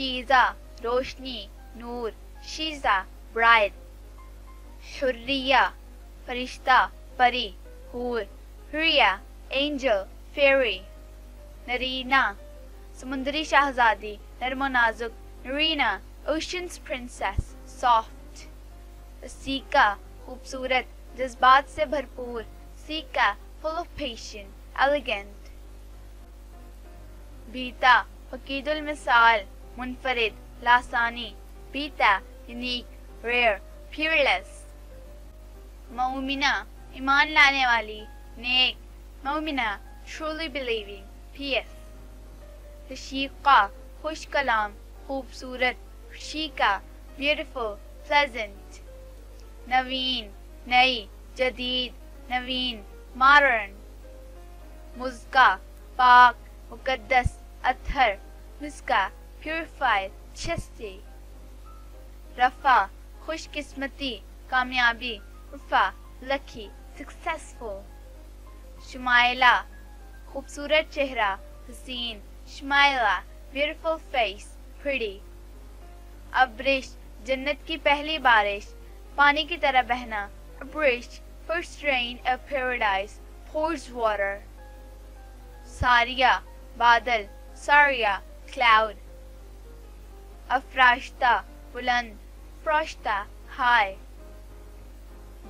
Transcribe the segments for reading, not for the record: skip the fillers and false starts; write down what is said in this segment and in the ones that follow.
شیزہ روشنی نور شیزہ برائڈ حریہ فرشتہ پری حور حریہ اینجل فیری نرینا سمندری شہزادی نرم و نازک نرینا اوشنز پرنسس سافٹ سیکا خوبصورت جذبات سے بھرپور سیکا full of patience, elegant بیتا فقید المثال منفرد لاسانی بیتا unique rare peerless مومنہ ایمان لانے والی نیک مومنہ truly believing pious رشیقہ خوش کلام خوبصورت رشیقہ beautiful pleasant نوین نئی جدید نوین مارن مزکا پاک مقدس اطہر مزکا پیوریفائڈ چستی رفع خوش قسمتی کامیابی رفع لکی سکسیسفل شمائلہ خوبصورت چہرہ حسین شمائلہ بیوٹیفل فیس پریٹی ابرش جنت کی پہلی بارش پانی کی طرح بہنا ابرش first rain of paradise pours water ساریہ بادل ساریہ cloud افراشتہ بلند فراشتہ high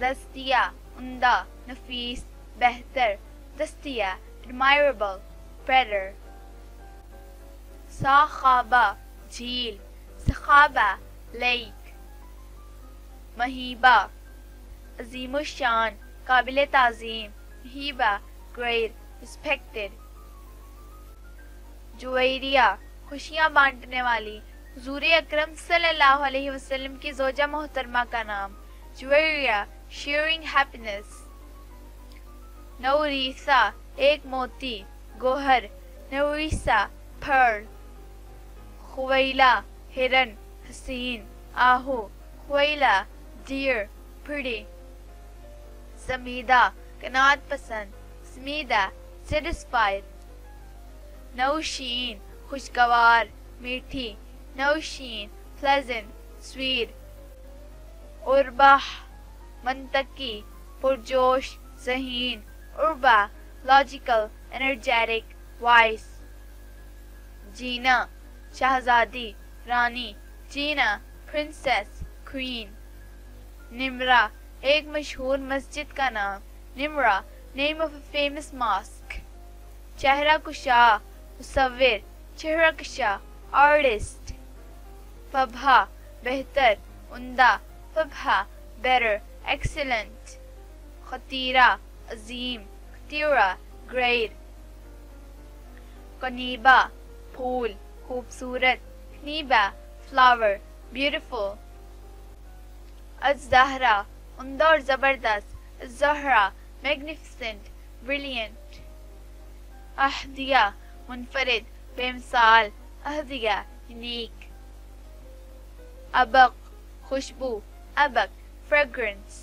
دستیہ عمدہ نفیس بہتر دستیہ admirable better ساخابہ جھیل سخابہ لیک مہیبہ عظیم الشان قابل تعظیم مہیبہ great respected جویریہ خوشیاں بانٹنے والی حضور اکرم صلی اللہ علیہ وسلم کی زوجہ محترمہ کا نام جویریہ sharing happiness نوریسہ ایک موتی گوہر نوریسہ pearl خویلہ ہرن حسین آہو خویلہ deer pretty سمیدہ قناعت پسند سمیدہ satisfied نوشین خوشگوار میٹھی نوشین pleasant sweet ارباح منطقی پرجوش ذہین اربا logical energetic wise جینا شہزادی رانی جینا princess queen نمرہ ایک مشہور مسجد کا نام نمرہ name of a famous mosque چہرہ کشا مصور چہرہ کشا artist فبہا بہتر عمدہ فبہا better excellent خطیرہ عظیم خطیرہ great قنیبہ پھول خوبصورت قنیبہ flower beautiful الزہرہ عمدہ اور زبردست الزہرہ magnificent brilliant اہدیہ منفرد بے مثال اہدیہ unique ابق خوشبو ابق fragrance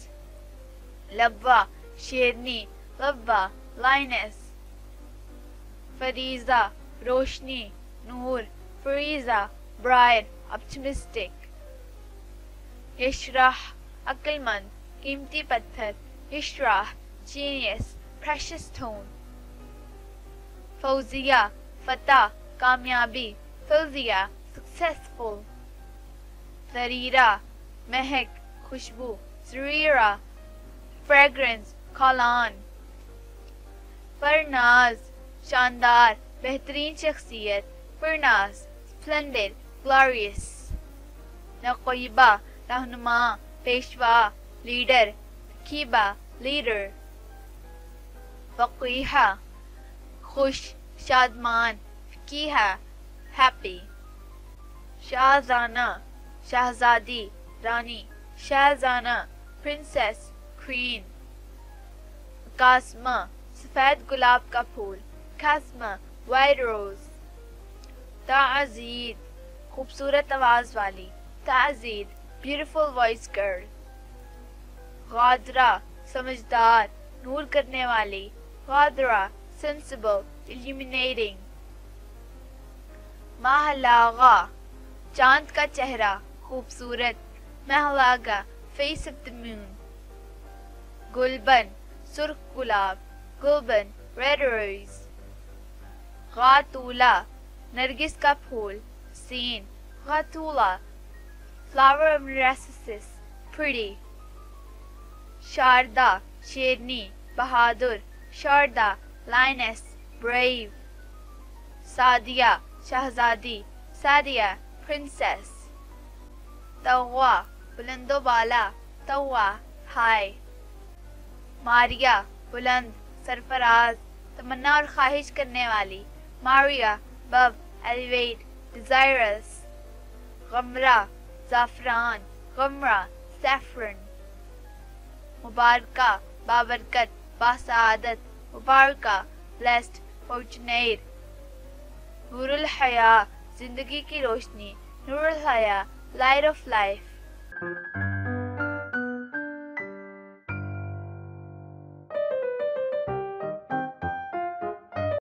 لبہ شیرنی لبہ lioness فریضہ روشنی نور فریضہ bright optimistic یشرح عقل مند قیمتی پتھر یشرح genius precious stone فوزیہ فتح کامیابی فوزیہ successful ضریرہ مہک خوشبو ضریرہ fragrance کالان پرناز شاندار بہترین شخصیت پرناز splendid glorious نقیبہ رہنما پیشوا لیڈر کیبا لیڈر فقیحہ خوش شادمان فقیحہ ہیپی شاہزانہ شہزادی رانی شاہزانہ پرنسس کوئین قاسمہ سفید گلاب کا پھول قاسمہ وائٹ روز تعزید خوبصورت آواز والی تعزید بیوٹیفل وائس گرل غادرہ سمجھدار نور کرنے والی غادرہ sensible illuminating ماہلاغہ چاند کا چہرہ خوبصورت. مہلاگا face of the moon. گلبن سرخ گلاب. گلبن red rose. غاتولہ نرگس کا پھول. سین غاتولہ flower of narcissus pretty. Sharda Sherni Bahadur. Sharda lioness brave. Sadia شہزادی. سعدیہ princess. توا بلند و بالا. توا high. ماریا بلند سرفراز تمنا اور خواہش کرنے والی. ماریا above elevate desirous. غمرہ زعفران. غمرہ saffron. مبارکہ بابرکت باسعادت. مبارکہ blessed fortunate. نور الحیا زندگی کی روشنی. نور الحیا light of life.